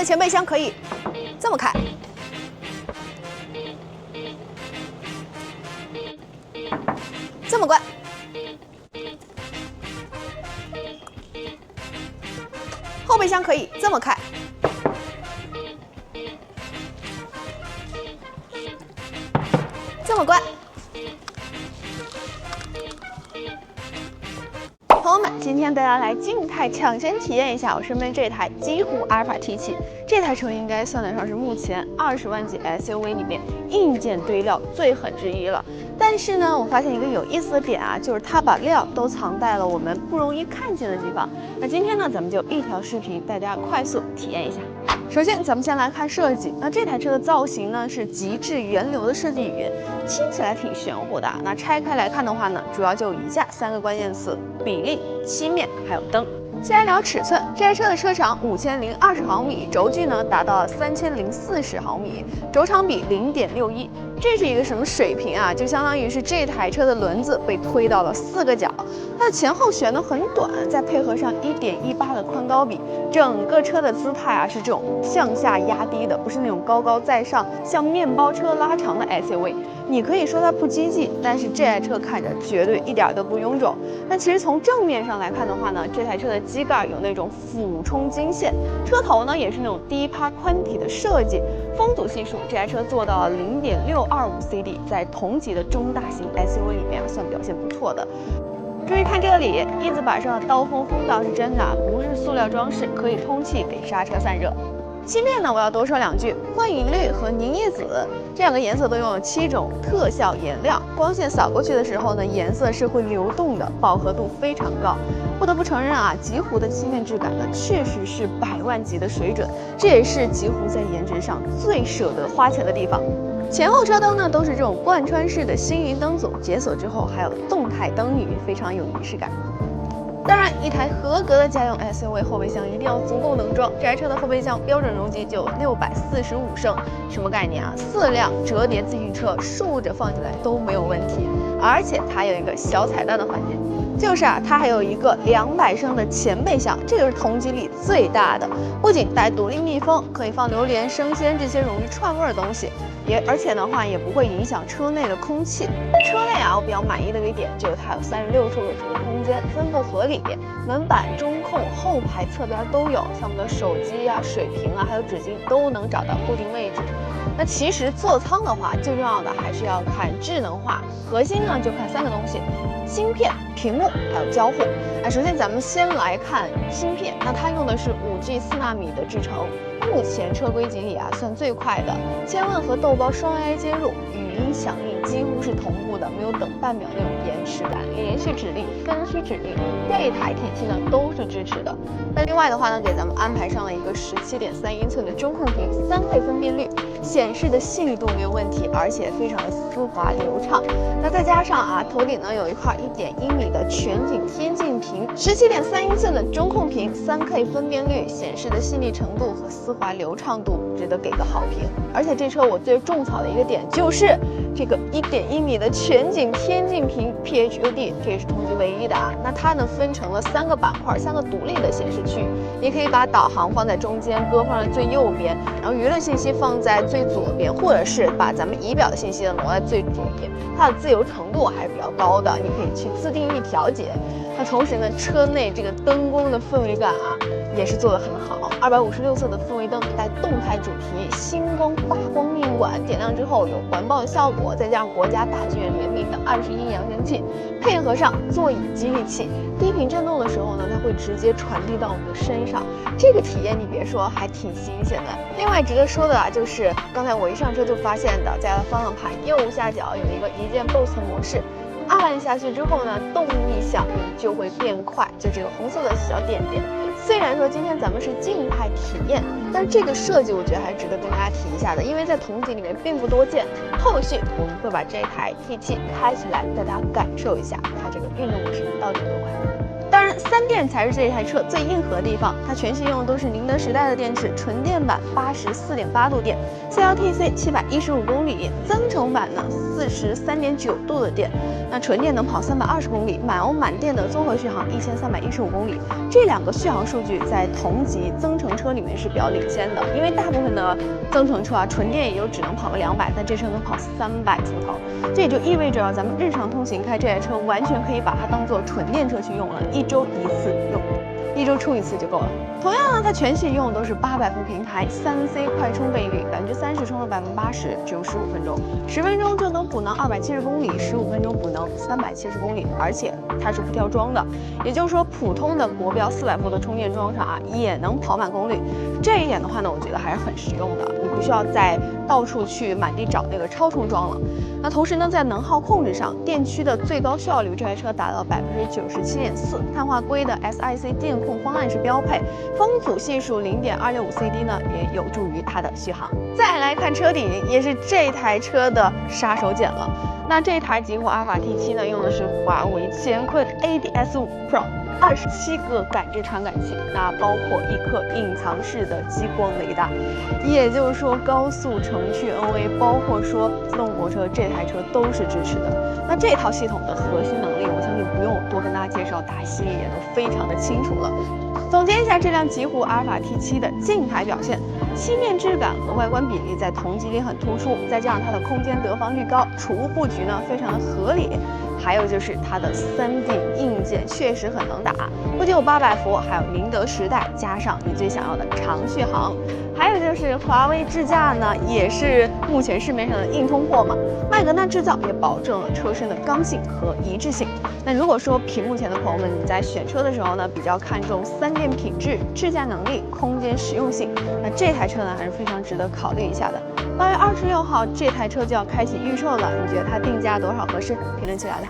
的前备箱可以这么开，这么关。后备箱可以这么开，这么关。朋友们，今天带大家来静态抢先体验一下我身边这台极狐阿尔法 T7。这台车应该算得上是目前20万级 SUV 里面硬件堆料最狠之一了。但是呢，我发现一个有意思的点啊，就是它把料都藏在了我们不容易看见的地方。那今天呢，咱们就一条视频带大家快速体验一下。首先，咱们先来看设计。那这台车的造型呢是极致源流的设计语言，听起来挺玄乎的。那拆开来看的话呢，主要就以下3个关键词：比例、漆面还有灯。先来聊尺寸，这台车的车长5020毫米，轴距呢达到了3040毫米，轴长比0.61。这是一个什么水平啊？就相当于是这台车的轮子被推到了4个角，它的前后悬得很短，再配合上1.18的宽高比，整个车的姿态啊是这种向下压低的，不是那种高高在上像面包车拉长的 SUV。你可以说它不激进，但是这台车看着绝对一点都不臃肿。但其实从正面上来看的话呢，这台车的机盖有那种俯冲金线，车头呢也是那种低趴宽体的设计。风阻系数，这台车做到了0.625 CD， 在同级的中大型 SUV 里面算表现不错的。注意看这里，翼子板上的刀锋风道是真的，不是塑料装饰，可以通气，给刹车散热。漆面呢，我要多说2句，幻影绿和凝液紫这2个颜色都用了7种特效颜料，光线扫过去的时候呢，颜色是会流动的，饱和度非常高。不得不承认啊，极狐的漆面质感呢，确实是100万级的水准，这也是极狐在颜值上最舍得花钱的地方。前后车灯呢都是这种贯穿式的星云灯组，解锁之后还有动态灯语，非常有仪式感。当然，一台合格的家用 SUV 后备箱一定要足够能装。这台车的后备箱标准容积就645升，什么概念啊？4辆折叠自行车竖着放起来都没有问题。而且它有一个小彩蛋的环节，就是啊，它还有一个200升的前备箱，这个是同级里最大的，不仅带独立密封，可以放榴莲、生鲜这些容易串味的东西。而且的话也不会影响车内的空气。车内啊，我比较满意的一点就是它有36处的储物空间，分布合理，门板、中控、后排、侧边都有，像我们的手机啊、水瓶啊，还有纸巾都能找到固定位置。那其实座舱的话，最重要的还是要看智能化，核心呢就看3个东西：芯片、屏幕还有交互。首先咱们先来看芯片，那它用的是5G 4纳米的制程，目前车规级里啊算最快的，千问和豆包双 AI 接入，语音响应几乎是同步的，没有等半秒那种延迟感，连续指令、分区指令，这台 T7呢都是支持的。那另外的话呢，给咱们安排上了一个17.3英寸的中控屏，3K 分辨率，显示的细腻度没有问题，而且非常的丝滑流畅。那再加上啊，头顶呢有一块1.1米的全景贴近屏，17.3英寸的中控屏，3K 分辨率，显示的细腻程度和丝滑流畅度值得给个好评。而且这车我最种草的一个点就是这个1.1米的全景贴近屏 PHUD， 这也是同级唯一的啊。那它呢分成了3个板块，3个独立的显示区，你可以把导航放在中间，歌放在最右边，然后娱乐信息放在最左边，或者是把咱们仪表的信息挪在最左边。它的自由程度还是比较高的，你可以去自定义调节。那同时呢，车内这个灯光的氛围感啊，也是做得很好。256色的氛围灯带动态主题，星光发光面管，点亮之后有环抱的效果，再加上国家大剧院联名的21音扬声器，配合上座椅激励器，低频震动的时候呢，它会直接传递到我们的身上，这个体验你别说，还挺新鲜的。另外值得说的啊，就是刚才我一上车就发现的，在它方向盘右下角有一个一键 BOSS 模式。按下去之后呢，动力响应就会变快，就这个红色的小点点。虽然说今天咱们是静态体验，但这个设计我觉得还是值得跟大家提一下的，因为在同级里面并不多见。后续我们会把这台 T7开起来，带大家感受一下它这个运动模式到底有多快。当然，3电才是这台车最硬核的地方。它全系用的都是宁德时代的电池，纯电版84.8度电，CLTC 715公里，增程版呢43.9度的电。那纯电能跑320公里，满欧满电的综合续航1315公里。这2个续航数据在同级增程车里面是比较领先的，因为大部分的增程车啊，纯电也就只能跑个200，但这车能跑300出头。这也就意味着咱们日常通勤开这台车，完全可以把它当做纯电车去用了，1周1次用，1周充1次就够了。同样呢，它全系用的都是800伏平台3C 快充倍率，30%充到80%，只用15分钟，10分钟就能补能270公里，15分钟补能370公里，而且它是不挑桩的，也就是说普通的国标400伏的充电桩上啊，也能跑满功率。这一点的话呢，我觉得还是很实用的，你不需要再到处去满地找那个超充桩了。那同时呢，在能耗控制上，电驱的最高效率这台车达到97.4%，碳化硅的 SiC 电控方案是标配，风阻系数0.265 CD 呢，也有助于它的续航。再来看车顶，也是这台车的杀手锏了。那这台极狐阿尔法 T7 呢，用的是华为乾坤 ADS5 Pro。27个感知传感器，那包括1颗隐藏式的激光雷达，也就是说高速程序 NA， 包括说自动泊车，这台车都是支持的。那这套系统的核心能力，我相信不用多跟大家介绍，大家心里也都非常的清楚了。总结一下这辆极狐阿尔法 T7 的静态表现，漆面质感和外观比例在同级里很突出，再加上它的空间得房率高，储物布局呢非常的合理。还有就是它的3D 硬件确实很能打，不仅有800伏，还有宁德时代，加上你最想要的长续航。还有就是华为智驾呢，也是目前市面上的硬通货嘛，麦格纳制造也保证了车身的刚性和一致性。那如果说屏幕前的朋友们，你在选车的时候呢，比较看重3电品质、智驾能力、空间实用性，那这台车呢还是非常值得考虑一下的。8月26号这台车就要开启预售了，你觉得它定价多少合适？评论区聊聊。